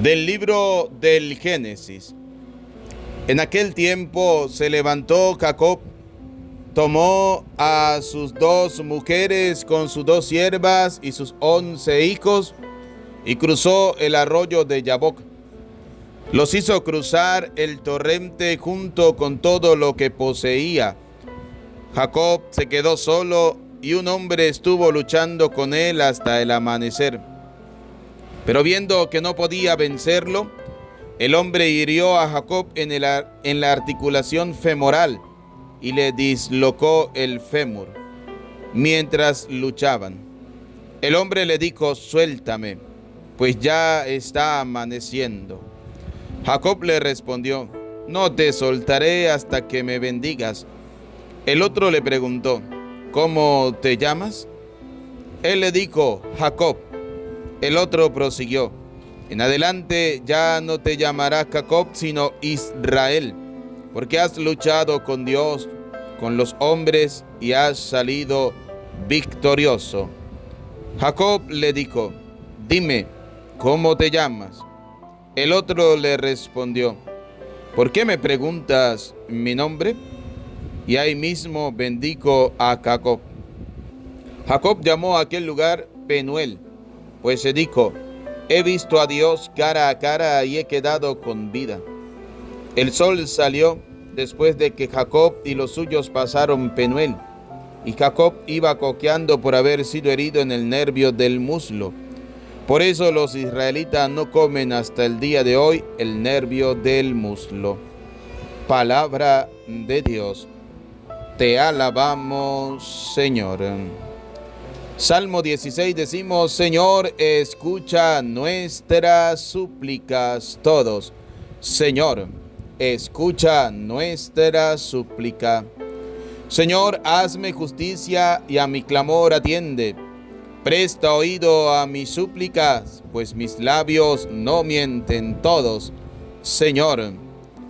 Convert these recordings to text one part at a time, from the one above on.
Del libro del Génesis. En aquel tiempo se levantó Jacob, tomó a sus 2 mujeres con sus 2 siervas y sus 11 hijos y cruzó el arroyo de Jaboc. Los hizo cruzar el torrente junto con todo lo que poseía. Jacob se quedó solo y un hombre estuvo luchando con él hasta el amanecer. Pero viendo que no podía vencerlo, el hombre hirió a Jacob en la articulación femoral y le dislocó el fémur. Mientras luchaban, el hombre le dijo: suéltame, pues ya está amaneciendo. Jacob le respondió: no te soltaré hasta que me bendigas. El otro le preguntó: ¿cómo te llamas? Él le dijo: Jacob. El otro prosiguió: en adelante ya no te llamarás Jacob, sino Israel, porque has luchado con Dios, con los hombres, y has salido victorioso. Jacob le dijo: dime, ¿cómo te llamas? El otro le respondió: ¿por qué me preguntas mi nombre? Y ahí mismo bendijo a Jacob. Jacob llamó a aquel lugar Penuel, pues se dijo: he visto a Dios cara a cara y he quedado con vida. El sol salió después de que Jacob y los suyos pasaron Penuel, y Jacob iba cojeando por haber sido herido en el nervio del muslo. Por eso los israelitas no comen hasta el día de hoy el nervio del muslo. Palabra de Dios. Te alabamos, Señor. Salmo 16 decimos: Señor, escucha nuestras súplicas. Todos: Señor, escucha nuestra súplica. Señor, hazme justicia y a mi clamor atiende. Presta oído a mis súplicas, pues mis labios no mienten. Todos: Señor,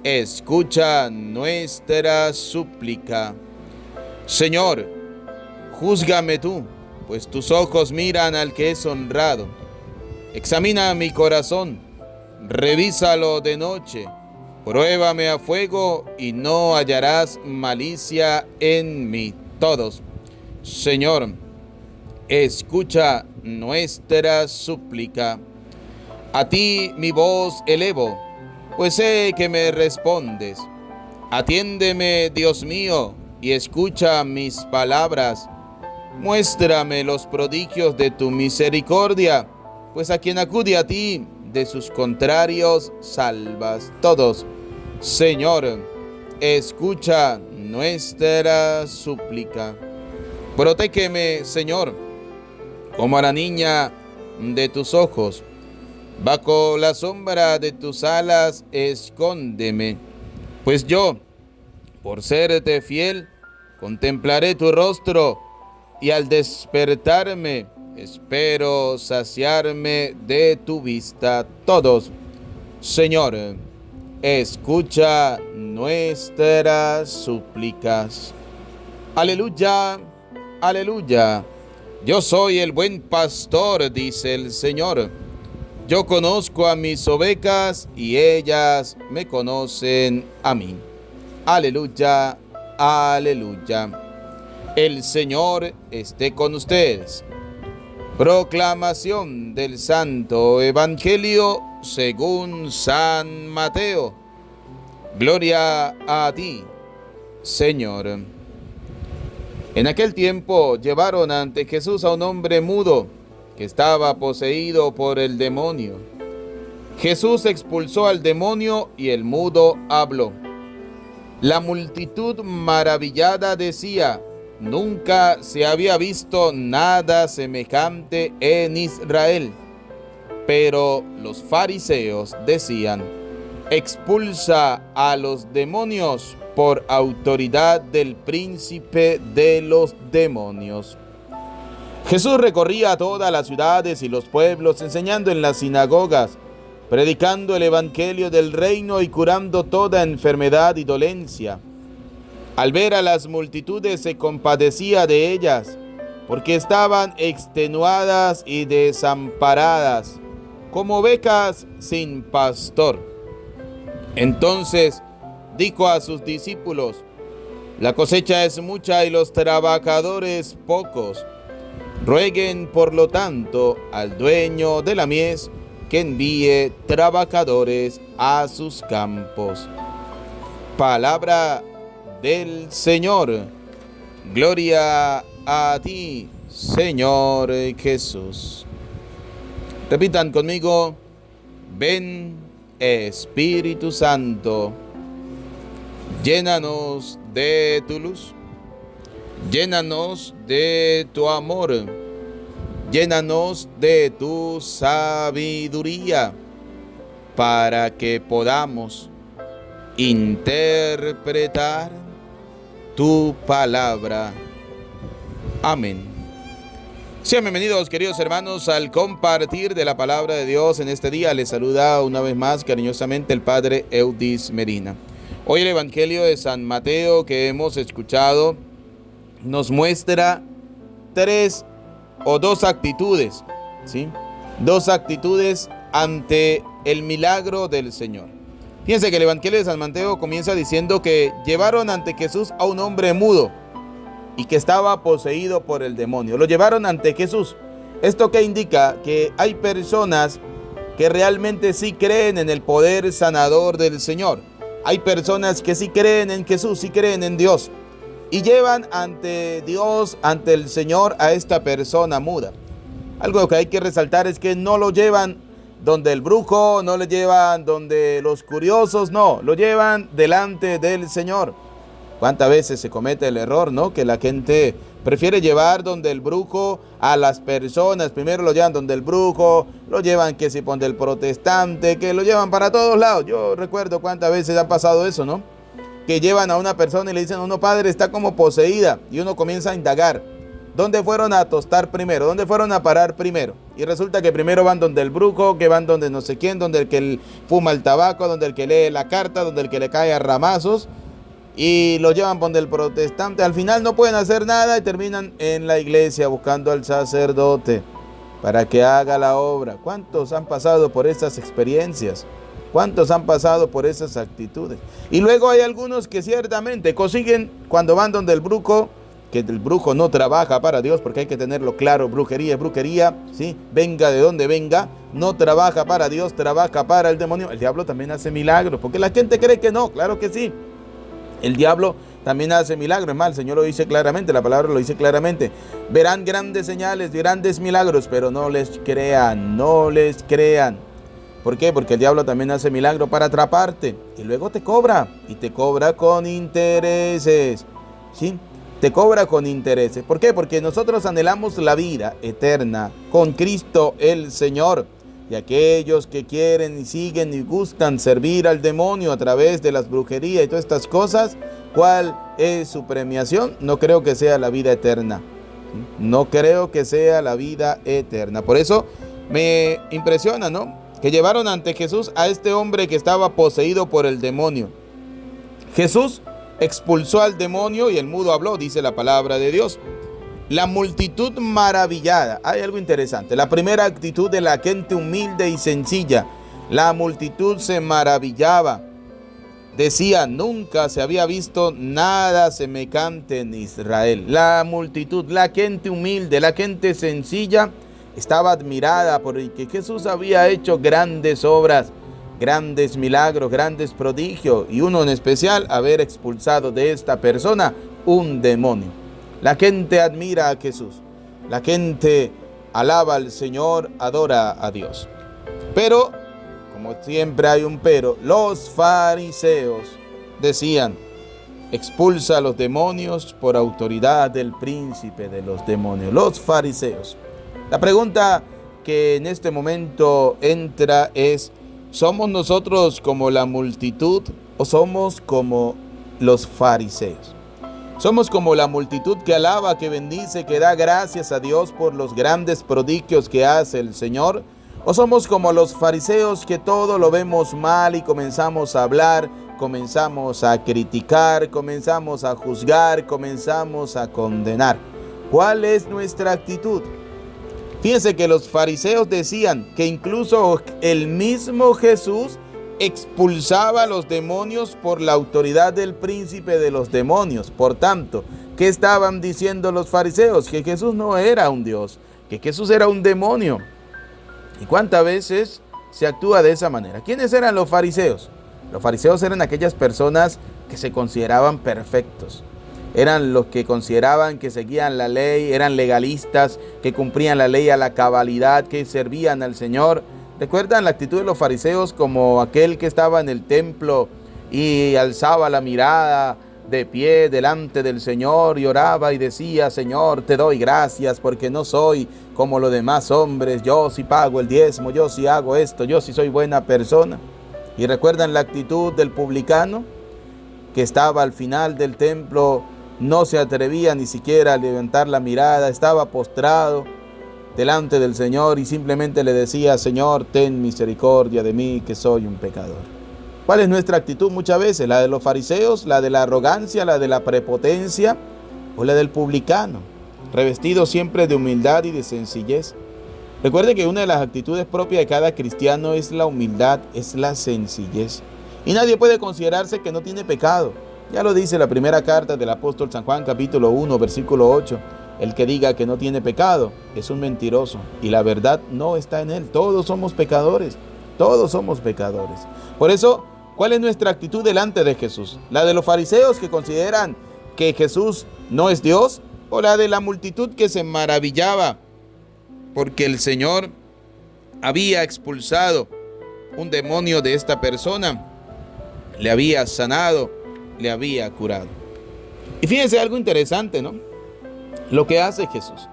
escucha nuestra súplica. Señor, júzgame tú, pues tus ojos miran al que es honrado. Examina mi corazón, revísalo de noche, pruébame a fuego y no hallarás malicia en mí. Todos: Señor, escucha nuestra súplica. A ti mi voz elevo, pues sé que me respondes. Atiéndeme, Dios mío, y escucha mis palabras. Muéstrame los prodigios de tu misericordia, pues a quien acude a ti, de sus contrarios salvas. Todos: Señor, escucha nuestra súplica. Protégeme, Señor, como a la niña de tus ojos. Bajo la sombra de tus alas escóndeme, pues yo, por serte fiel, contemplaré tu rostro, y al despertarme espero saciarme de tu vista. Todos: Señor, escucha nuestras súplicas. Aleluya, aleluya. Yo soy el buen pastor, dice el Señor. Yo conozco a mis ovejas y ellas me conocen a mí. Aleluya, aleluya. El Señor esté con ustedes. Proclamación del Santo Evangelio según San Mateo. Gloria a ti, Señor. En aquel tiempo llevaron ante Jesús a un hombre mudo que estaba poseído por el demonio. Jesús expulsó al demonio y el mudo habló. La multitud maravillada decía: nunca se había visto nada semejante en Israel. Pero los fariseos decían: expulsa a los demonios por autoridad del príncipe de los demonios. Jesús recorría todas las ciudades y los pueblos, enseñando en las sinagogas, predicando el evangelio del reino y curando toda enfermedad y dolencia. Al ver a las multitudes se compadecía de ellas, porque estaban extenuadas y desamparadas, como ovejas sin pastor. Entonces dijo a sus discípulos: la cosecha es mucha y los trabajadores pocos. Rueguen, por lo tanto, al dueño de la mies que envíe trabajadores a sus campos. Palabra del Señor. Gloria a ti, Señor Jesús. Repitan conmigo: ven, Espíritu Santo, llénanos de tu luz, llénanos de tu amor, llénanos de tu sabiduría, para que podamos interpretar tu palabra. Amén. Sean bienvenidos, queridos hermanos, al compartir de la palabra de Dios en este día. Les saluda una vez más cariñosamente el Padre Eudis Medina. Hoy el Evangelio de San Mateo que hemos escuchado nos muestra dos actitudes, ¿sí? Dos actitudes ante el milagro del Señor. Fíjense que el Evangelio de San Mateo comienza diciendo que llevaron ante Jesús a un hombre mudo y que estaba poseído por el demonio. Lo llevaron ante Jesús. ¿Esto qué indica? Que hay personas que realmente sí creen en el poder sanador del Señor. Hay personas que sí creen en Jesús, sí creen en Dios. Y llevan ante Dios, ante el Señor, a esta persona muda. Algo que hay que resaltar es que no lo llevan donde el brujo, no lo llevan donde los curiosos, no, lo llevan delante del Señor. ¿Cuántas veces se comete el error, no? Que la gente prefiere llevar donde el brujo a las personas. Primero lo llevan donde el brujo, lo llevan que si donde el protestante, que lo llevan para todos lados. Yo recuerdo cuántas veces ha pasado eso, ¿no? Que llevan a una persona y le dicen: uno, padre, está como poseída. Y uno comienza a indagar. ¿Dónde fueron a tostar primero? ¿Dónde fueron a parar primero? Y resulta que primero van donde el brujo, que van donde no sé quién, donde el que fuma el tabaco, donde el que lee la carta, donde el que le cae a ramazos. Y lo llevan donde el protestante. Al final no pueden hacer nada y terminan en la iglesia buscando al sacerdote para que haga la obra. ¿Cuántos han pasado por esas experiencias? ¿Cuántos han pasado por esas actitudes? Y luego hay algunos que ciertamente consiguen cuando van donde el brujo, que el brujo no trabaja para Dios, porque hay que tenerlo claro: brujería es brujería, ¿sí? Venga de donde venga, no trabaja para Dios, trabaja para el demonio. El diablo también hace milagros, porque la gente cree que no, claro que sí. El diablo también hace milagros. Es más, el Señor lo dice claramente, la palabra lo dice claramente: verán grandes señales, grandes milagros, pero no les crean, no les crean. ¿Por qué? Porque el diablo también hace milagros para atraparte y luego te cobra, y te cobra con intereses, ¿sí? Te cobra con intereses. ¿Por qué? Porque nosotros anhelamos la vida eterna con Cristo el Señor. Y aquellos que quieren y siguen y gustan servir al demonio a través de las brujerías y todas estas cosas, ¿cuál es su premiación? No creo que sea la vida eterna. No creo que sea la vida eterna. Por eso me impresiona, ¿no? Que llevaron ante Jesús a este hombre que estaba poseído por el demonio. Jesús expulsó al demonio y el mudo habló, dice la palabra de Dios. La multitud maravillada. Hay algo interesante. La primera actitud de la gente humilde y sencilla. La multitud se maravillaba. Decía: nunca se había visto nada semejante en Israel. La multitud, la gente humilde, la gente sencilla, estaba admirada porque Jesús había hecho grandes obras, grandes milagros, grandes prodigios. Y uno en especial, haber expulsado de esta persona un demonio. La gente admira a Jesús. La gente alaba al Señor, adora a Dios. Pero, como siempre hay un pero, los fariseos decían: expulsa a los demonios por autoridad del príncipe de los demonios. Los fariseos. La pregunta que en este momento entra es: ¿somos nosotros como la multitud o somos como los fariseos? Somos como la multitud que alaba, que bendice, que da gracias a Dios por los grandes prodigios que hace el Señor. ¿O somos como los fariseos que todo lo vemos mal y comenzamos a hablar, comenzamos a criticar, comenzamos a juzgar, comenzamos a condenar? ¿Cuál es nuestra actitud? Fíjense que los fariseos decían que incluso el mismo Jesús expulsaba a los demonios por la autoridad del príncipe de los demonios. Por tanto, ¿qué estaban diciendo los fariseos? Que Jesús no era un Dios, que Jesús era un demonio. ¿Y cuántas veces se actúa de esa manera? ¿Quiénes eran los fariseos? Los fariseos eran aquellas personas que se consideraban perfectos. Eran los que consideraban que seguían la ley, eran legalistas, que cumplían la ley a la cabalidad, que servían al Señor. ¿Recuerdan la actitud de los fariseos como aquel que estaba en el templo y alzaba la mirada de pie delante del Señor y oraba y decía: Señor, te doy gracias porque no soy como los demás hombres, yo sí pago el diezmo, yo sí hago esto, yo sí soy buena persona? ¿Y recuerdan la actitud del publicano que estaba al final del templo? No se atrevía ni siquiera a levantar la mirada, estaba postrado delante del Señor y simplemente le decía: Señor, ten misericordia de mí, que soy un pecador. ¿Cuál es nuestra actitud muchas veces? ¿La de los fariseos, la de la arrogancia, la de la prepotencia o la del publicano, revestido siempre de humildad y de sencillez? Recuerde que una de las actitudes propias de cada cristiano es la humildad, es la sencillez. Y nadie puede considerarse que no tiene pecado. Ya lo dice la primera carta del apóstol San Juan, capítulo 1, versículo 8. El que diga que no tiene pecado es un mentiroso y la verdad no está en él. Todos somos pecadores, todos somos pecadores. Por eso, ¿cuál es nuestra actitud delante de Jesús? ¿La de los fariseos que consideran que Jesús no es Dios? ¿O la de la multitud que se maravillaba porque el Señor había expulsado un demonio de esta persona, le había sanado, le había curado? Y fíjense algo interesante, ¿no? Lo que hace Jesús.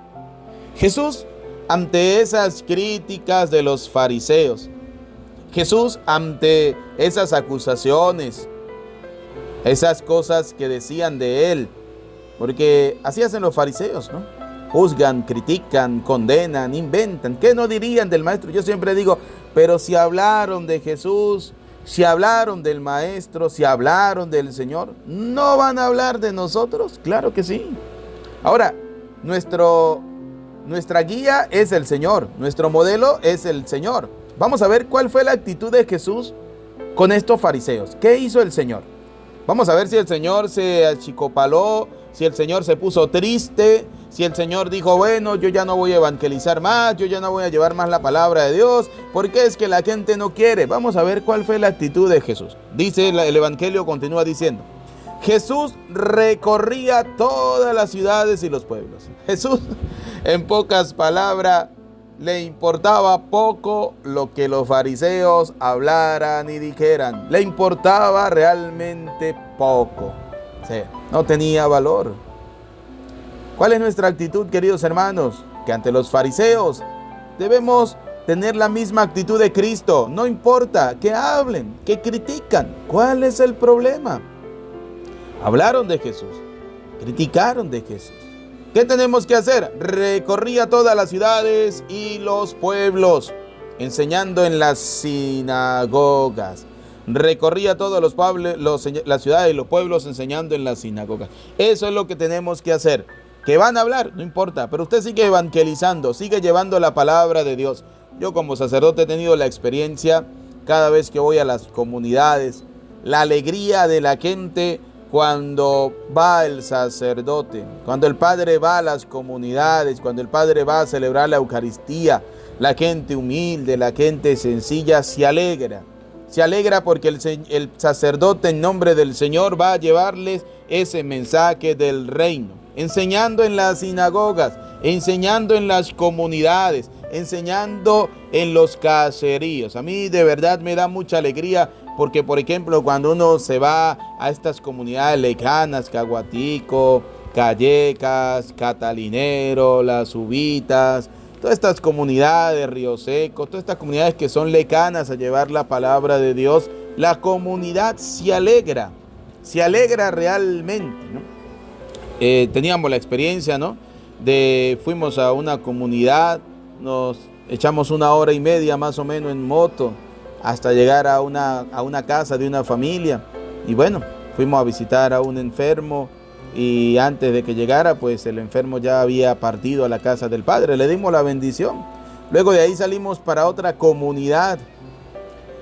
Jesús, ante esas críticas de los fariseos, Jesús, ante esas acusaciones, esas cosas que decían de él, porque así hacen los fariseos, ¿no? Juzgan, critican, condenan, inventan. ¿Qué no dirían del maestro? Yo siempre digo, pero si hablaron de Jesús, si hablaron del maestro, si hablaron del Señor, ¿no van a hablar de nosotros? Claro que sí. Ahora, nuestra guía es el Señor, nuestro modelo es el Señor. Vamos a ver cuál fue la actitud de Jesús con estos fariseos. ¿Qué hizo el Señor? Vamos a ver si el Señor se achicopaló, si el Señor se puso triste, si el Señor dijo: bueno, yo ya no voy a evangelizar más, yo ya no voy a llevar más la palabra de Dios, porque es que la gente no quiere. Vamos a ver cuál fue la actitud de Jesús. Dice el Evangelio, continúa diciendo: Jesús recorría todas las ciudades y los pueblos. Jesús, en pocas palabras, le importaba poco lo que los fariseos hablaran y dijeran. Le importaba realmente poco. Sí, no tenía valor. ¿Cuál es nuestra actitud, queridos hermanos? Que ante los fariseos debemos tener la misma actitud de Cristo. No importa que hablen, que critican. ¿Cuál es el problema? Hablaron de Jesús, criticaron de Jesús. ¿Qué tenemos que hacer? Recorría todas las ciudades y los pueblos, enseñando en las sinagogas. Recorría todos las ciudades y los pueblos enseñando en las sinagogas. Eso es lo que tenemos que hacer. Que van a hablar, no importa, pero usted sigue evangelizando, sigue llevando la palabra de Dios. Yo como sacerdote he tenido la experiencia cada vez que voy a las comunidades, la alegría de la gente cuando va el sacerdote, cuando el padre va a las comunidades, cuando el padre va a celebrar la Eucaristía, la gente humilde, la gente sencilla se alegra. Se alegra porque el sacerdote en nombre del Señor va a llevarles ese mensaje del reino, enseñando en las sinagogas, enseñando en las comunidades, enseñando en los caseríos. A mí de verdad me da mucha alegría porque, por ejemplo, cuando uno se va a estas comunidades lejanas, Caguatico, Callecas, Catalinero, Las Ubitas, todas estas comunidades, Río Seco, todas estas comunidades que son lejanas a llevar la palabra de Dios, la comunidad se alegra realmente, ¿no? Teníamos la experiencia, ¿no? Fuimos a una comunidad, nos echamos 1 hora y media más o menos en moto hasta llegar a una casa de una familia. Y bueno, fuimos a visitar a un enfermo y antes de que llegara, pues el enfermo ya había partido a la casa del Padre. Le dimos la bendición. Luego de ahí salimos para otra comunidad.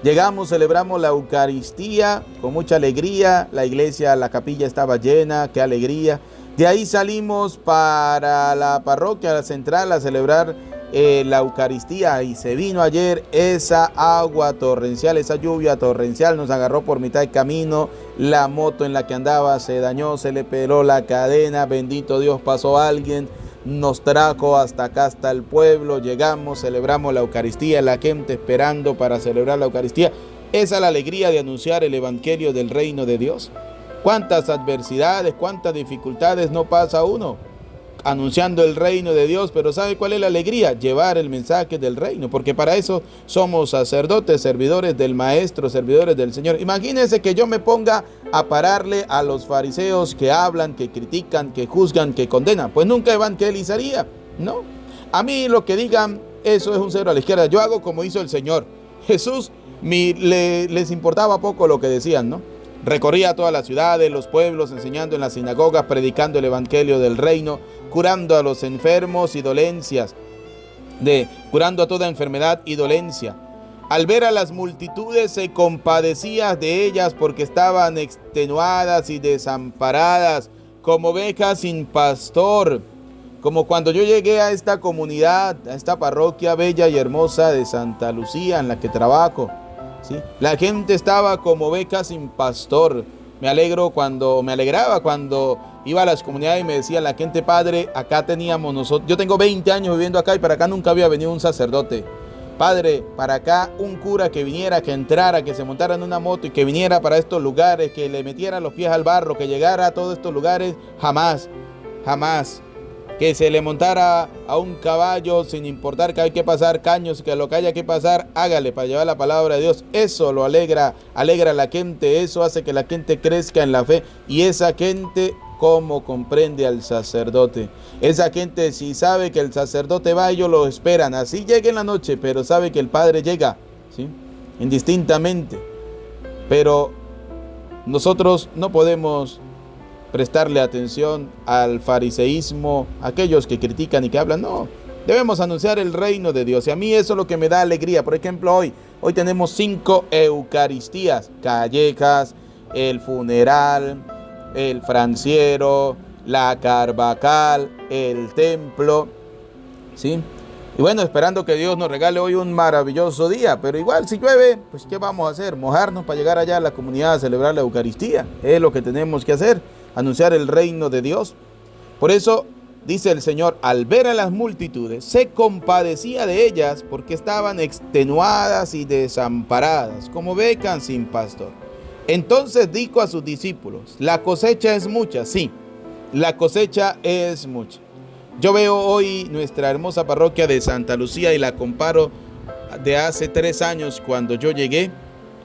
Llegamos, celebramos la Eucaristía con mucha alegría. La iglesia, la capilla estaba llena, qué alegría. De ahí salimos para la parroquia central a celebrar la Eucaristía, y se vino ayer esa agua torrencial, esa lluvia torrencial, nos agarró por mitad de camino. La moto en la que andaba se dañó, se le peló la cadena, bendito Dios, pasó alguien, nos trajo hasta acá, hasta el pueblo. Llegamos, celebramos la Eucaristía, la gente esperando para celebrar la Eucaristía. Esa es la alegría de anunciar el evangelio del reino de Dios. Cuántas adversidades, cuántas dificultades no pasa uno anunciando el reino de Dios, pero ¿sabe cuál es la alegría? Llevar el mensaje del reino, porque para eso somos sacerdotes, servidores del Maestro, servidores del Señor. Imagínense que yo me ponga a pararle a los fariseos que hablan, que critican, que juzgan, que condenan, pues nunca evangelizaría, ¿no? A mí lo que digan, eso es un cero a la izquierda. Yo hago como hizo el Señor. Jesús les importaba poco lo que decían, ¿no? Recorría todas las ciudades, los pueblos, enseñando en las sinagogas, predicando el evangelio del reino, curando a los enfermos y dolencias, curando a toda enfermedad y dolencia. Al ver a las multitudes se compadecía de ellas porque estaban extenuadas y desamparadas, como ovejas sin pastor. Como cuando yo llegué a esta comunidad, a esta parroquia bella y hermosa de Santa Lucía, en la que trabajo, ¿sí? La gente estaba como ovejas sin pastor. Me alegraba cuando iba a las comunidades y me decía la gente: padre, acá teníamos nosotros, yo tengo 20 años viviendo acá y para acá nunca había venido un sacerdote. Padre, para acá un cura que viniera, que entrara, que se montara en una moto y que viniera para estos lugares, que le metiera los pies al barro, que llegara a todos estos lugares, jamás, jamás. Que se le montara a un caballo sin importar que hay que pasar caños, que lo que haya que pasar, hágale para llevar la palabra de Dios. Eso lo alegra a la gente, eso hace que la gente crezca en la fe. Y esa gente, ¿cómo comprende al sacerdote? Esa gente, si sabe que el sacerdote va, ellos lo esperan. Así llegue en la noche, pero sabe que el Padre llega, ¿sí? Indistintamente. Pero nosotros no podemos prestarle atención al fariseísmo, aquellos que critican y que hablan. No, debemos anunciar el reino de Dios. Y a mí eso es lo que me da alegría. Por ejemplo, hoy tenemos 5 Eucaristías: Callejas, el funeral, el Franciero, la Carvajal, el templo, ¿sí? Y bueno, esperando que Dios nos regale hoy un maravilloso día. Pero igual, si llueve, pues ¿qué vamos a hacer? Mojarnos para llegar allá a la comunidad a celebrar la Eucaristía. Es lo que tenemos que hacer, anunciar el reino de Dios. Por eso dice el Señor: al ver a las multitudes, se compadecía de ellas porque estaban extenuadas y desamparadas, como ovejas sin pastor. Entonces dijo a sus discípulos: la cosecha es mucha. Sí, la cosecha es mucha. Yo veo hoy nuestra hermosa parroquia de Santa Lucía y la comparo de hace 3 años cuando yo llegué.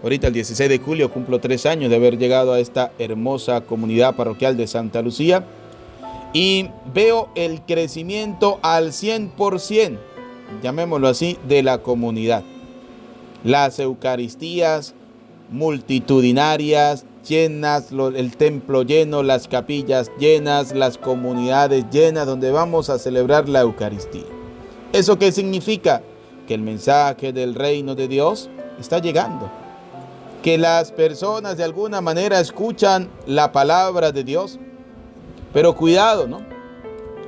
Ahorita el 16 de julio cumplo 3 años de haber llegado a esta hermosa comunidad parroquial de Santa Lucía. Y veo el crecimiento al 100%, llamémoslo así, de la comunidad. Las Eucaristías multitudinarias, llenas, el templo lleno, las capillas llenas, las comunidades llenas donde vamos a celebrar la Eucaristía. ¿Eso qué significa? Que el mensaje del reino de Dios está llegando. Que las personas de alguna manera escuchan la palabra de Dios. Pero cuidado, ¿no?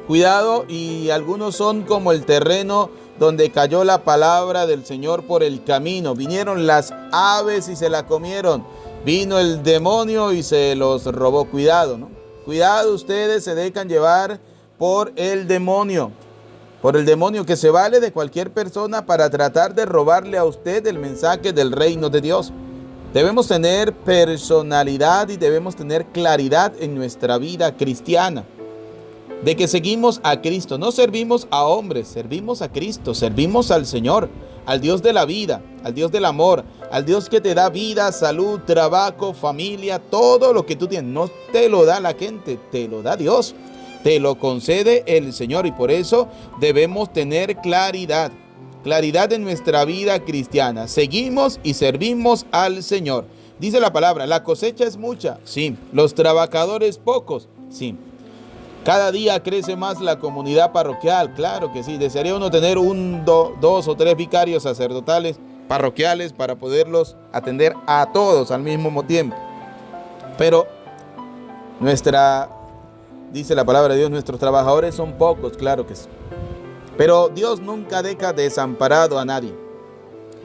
Cuidado, y algunos son como el terreno donde cayó la palabra del Señor por el camino. Vinieron las aves y se la comieron. Vino el demonio y se los robó. Cuidado, ¿no? Cuidado, ustedes se dejan llevar por el demonio. Por el demonio que se vale de cualquier persona para tratar de robarle a usted el mensaje del reino de Dios. Debemos tener personalidad y debemos tener claridad en nuestra vida cristiana. De que seguimos a Cristo, no servimos a hombres, servimos a Cristo, servimos al Señor, al Dios de la vida, al Dios del amor, al Dios que te da vida, salud, trabajo, familia, todo lo que tú tienes. No te lo da la gente, te lo da Dios, te lo concede el Señor, y por eso debemos tener claridad en nuestra vida cristiana. Seguimos y servimos al Señor. Dice la palabra: la cosecha es mucha, sí. Los trabajadores pocos, sí. Cada día crece más la comunidad parroquial, claro que sí. Desearía uno tener dos o tres vicarios sacerdotales parroquiales para poderlos atender a todos al mismo tiempo. Pero dice la palabra de Dios, nuestros trabajadores son pocos, claro que sí. Pero Dios nunca deja desamparado a nadie.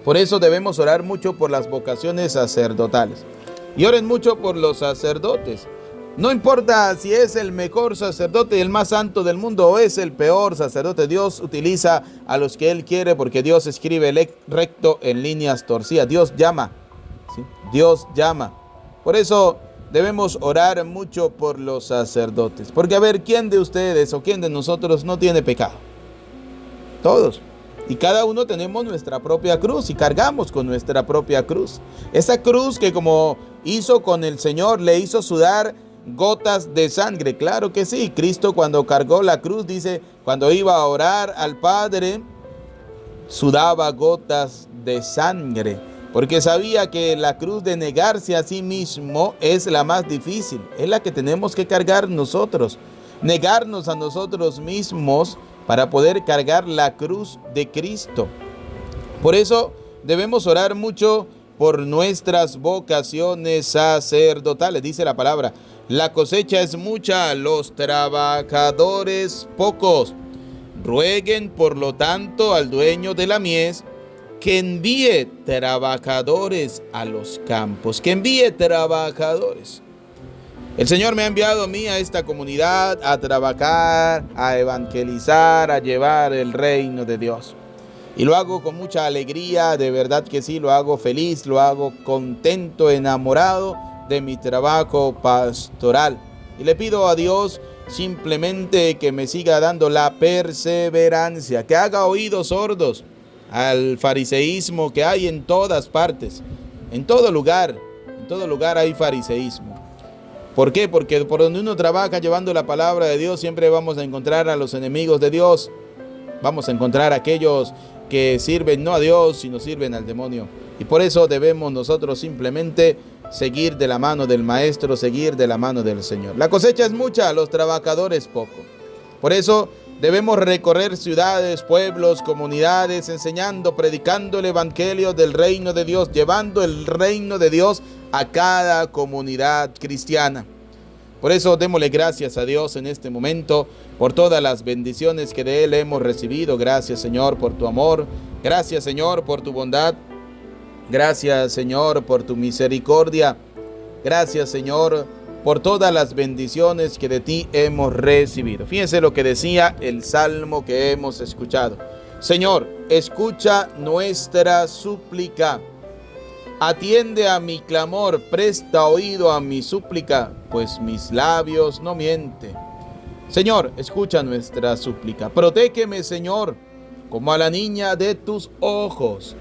Por eso debemos orar mucho por las vocaciones sacerdotales. Y oren mucho por los sacerdotes. No importa si es el mejor sacerdote y el más santo del mundo o es el peor sacerdote. Dios utiliza a los que Él quiere, porque Dios escribe recto en líneas torcidas. Dios llama, ¿sí? Dios llama. Por eso debemos orar mucho por los sacerdotes. Porque a ver, ¿quién de ustedes o quién de nosotros no tiene pecado? Todos. Y cada uno tenemos nuestra propia cruz y cargamos con nuestra propia cruz. Esa cruz que, como hizo con el Señor, le hizo sudar gotas de sangre. Claro que sí. Cristo, cuando cargó la cruz, dice, cuando iba a orar al Padre, sudaba gotas de sangre, porque sabía que la cruz de negarse a sí mismo es la más difícil. Es la que tenemos que cargar nosotros. Negarnos a nosotros mismos para poder cargar la cruz de Cristo. Por eso debemos orar mucho por nuestras vocaciones sacerdotales. Dice la palabra, la cosecha es mucha, los trabajadores pocos. Rueguen, por lo tanto, al dueño de la mies que envíe trabajadores a los campos, que envíe trabajadores. El Señor me ha enviado a mí, a esta comunidad, a trabajar, a evangelizar, a llevar el reino de Dios. Y lo hago con mucha alegría, de verdad que sí, lo hago feliz, lo hago contento, enamorado de mi trabajo pastoral. Y le pido a Dios simplemente que me siga dando la perseverancia, que haga oídos sordos al fariseísmo que hay en todas partes, en todo lugar hay fariseísmo. ¿Por qué? Porque por donde uno trabaja llevando la palabra de Dios, siempre vamos a encontrar a los enemigos de Dios. Vamos a encontrar a aquellos que sirven no a Dios, sino sirven al demonio. Y por eso debemos nosotros simplemente seguir de la mano del Maestro, seguir de la mano del Señor. La cosecha es mucha, los trabajadores poco. Por eso debemos recorrer ciudades, pueblos, comunidades, enseñando, predicando el evangelio del reino de Dios, llevando el reino de Dios a cada comunidad cristiana. Por eso démosle gracias a Dios en este momento por todas las bendiciones que de Él hemos recibido. Gracias, Señor, por tu amor. Gracias, Señor, por tu bondad. Gracias, Señor, por tu misericordia. Gracias, Señor, por todas las bendiciones que de ti hemos recibido. Fíjense lo que decía el salmo que hemos escuchado. Señor, escucha nuestra súplica. Atiende a mi clamor, presta oído a mi súplica, pues mis labios no mienten. Señor, escucha nuestra súplica. Protégeme, Señor, como a la niña de tus ojos.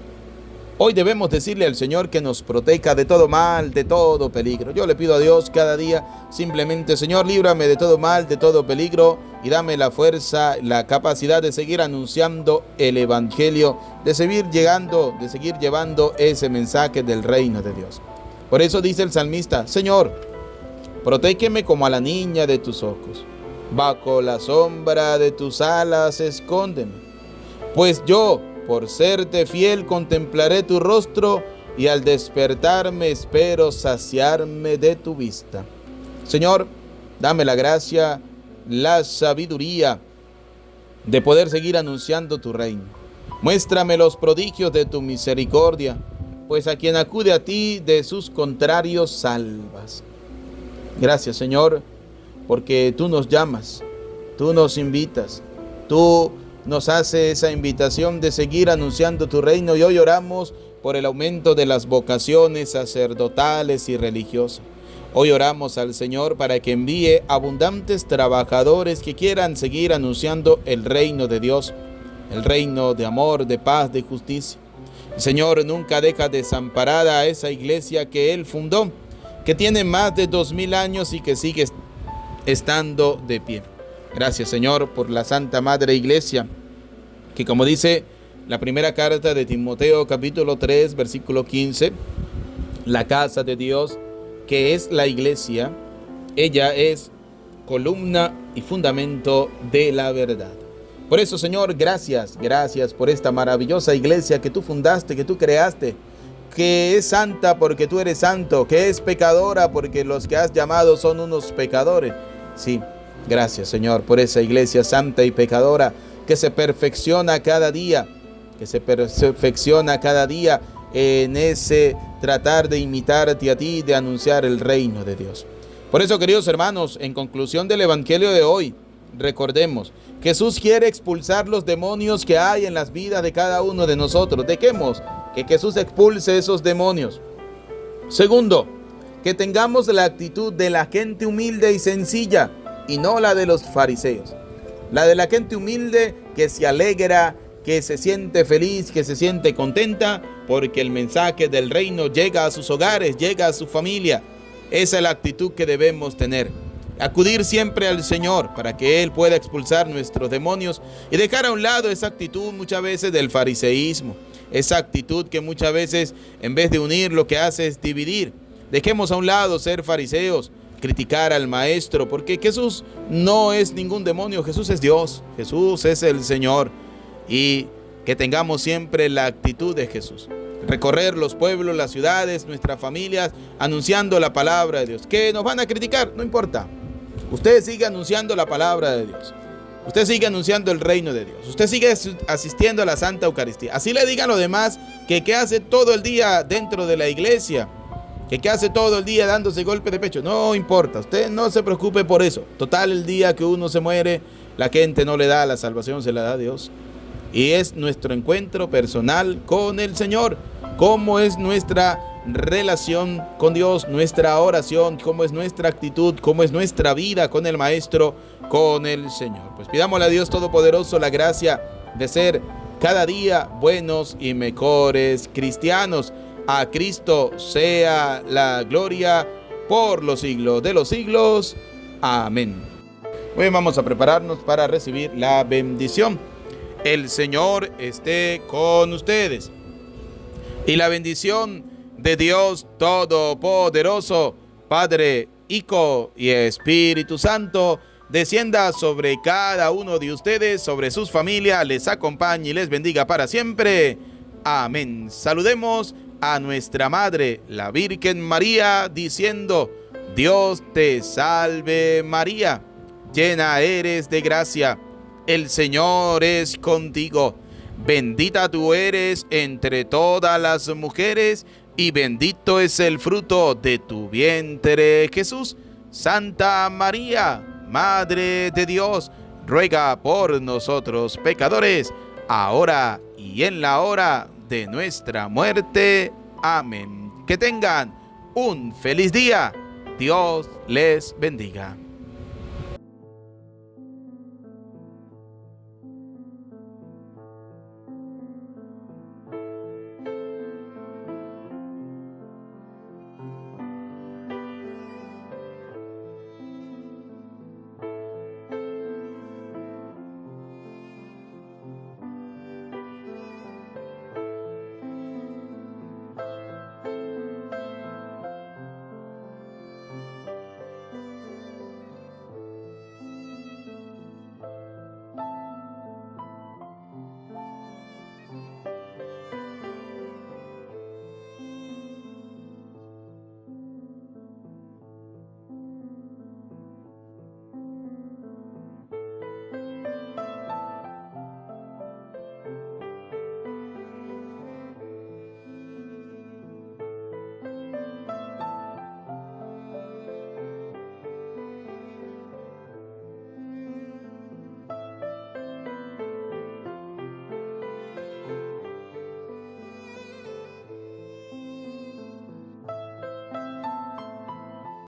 Hoy debemos decirle al Señor que nos proteja de todo mal, de todo peligro. Yo le pido a Dios cada día simplemente, Señor, líbrame de todo mal, de todo peligro y dame la fuerza, la capacidad de seguir anunciando el Evangelio, de seguir llevando ese mensaje del reino de Dios. Por eso dice el salmista, Señor, protégeme como a la niña de tus ojos. Bajo la sombra de tus alas escóndeme. Pues yo, por serte fiel, contemplaré tu rostro y al despertarme espero saciarme de tu vista. Señor, dame la gracia, la sabiduría de poder seguir anunciando tu reino. Muéstrame los prodigios de tu misericordia, pues a quien acude a ti de sus contrarios salvas. Gracias, Señor, porque tú nos llamas, tú nos invitas, tú nos hace esa invitación de seguir anunciando tu reino, y hoy oramos por el aumento de las vocaciones sacerdotales y religiosas. Hoy oramos al Señor para que envíe abundantes trabajadores que quieran seguir anunciando el reino de Dios, el reino de amor, de paz, de justicia. El Señor nunca deja desamparada a esa iglesia que Él fundó, que tiene más de 2000 años y que sigue estando de pie. Gracias, Señor, por la Santa Madre Iglesia, que como dice la primera carta de Timoteo, capítulo 3, versículo 15, la casa de Dios, que es la iglesia, ella es columna y fundamento de la verdad. Por eso, Señor, gracias por esta maravillosa iglesia que tú fundaste, que tú creaste, que es santa porque tú eres santo, que es pecadora porque los que has llamado son unos pecadores. Sí, gracias, Señor, por esa iglesia santa y pecadora que se perfecciona cada día, en ese tratar de imitarte a ti, de anunciar el reino de Dios. Por eso, queridos hermanos, en conclusión del evangelio de hoy, recordemos, Jesús quiere expulsar los demonios que hay en las vidas de cada uno de nosotros. Dejemos que Jesús expulse esos demonios. Segundo, que tengamos la actitud de la gente humilde y sencilla y no la de los fariseos. La de la gente humilde que se alegra, que se siente feliz, que se siente contenta porque el mensaje del reino llega a sus hogares, llega a su familia. Esa es la actitud que debemos tener. Acudir siempre al Señor para que Él pueda expulsar nuestros demonios y dejar a un lado esa actitud muchas veces del fariseísmo, esa actitud que muchas veces en vez de unir lo que hace es dividir. Dejemos a un lado ser fariseos, criticar al maestro, porque Jesús no es ningún demonio, Jesús es Dios, Jesús es el Señor, y que tengamos siempre la actitud de Jesús. Recorrer los pueblos, las ciudades, nuestras familias, anunciando la palabra de Dios. ¿Que nos van a criticar? No importa. Usted sigue anunciando la palabra de Dios. Usted sigue anunciando el reino de Dios. Usted sigue asistiendo a la Santa Eucaristía. Así le digan los demás que hace todo el día dentro de la iglesia, que hace todo el día dándose golpe de pecho. No importa, usted no se preocupe por eso. Total, el día que uno se muere, la gente no le da la salvación, se la da Dios. Y es nuestro encuentro personal con el Señor. Cómo es nuestra relación con Dios, nuestra oración, cómo es nuestra actitud, cómo es nuestra vida con el Maestro, con el Señor. Pues pidámosle a Dios Todopoderoso la gracia de ser cada día buenos y mejores cristianos. A Cristo sea la gloria por los siglos de los siglos. Amén. Hoy vamos a prepararnos para recibir la bendición. El Señor esté con ustedes. Y la bendición de Dios Todopoderoso, Padre, Hijo y Espíritu Santo, descienda sobre cada uno de ustedes, sobre sus familias, les acompañe y les bendiga para siempre. Amén. Saludemos a nuestra Madre, la Virgen María, diciendo: Dios te salve María, llena eres de gracia, el Señor es contigo. Bendita tú eres entre todas las mujeres, y bendito es el fruto de tu vientre, Jesús. Santa María, Madre de Dios, ruega por nosotros pecadores, ahora y en la hora de nuestra muerte. Amén. Que tengan un feliz día. Dios les bendiga.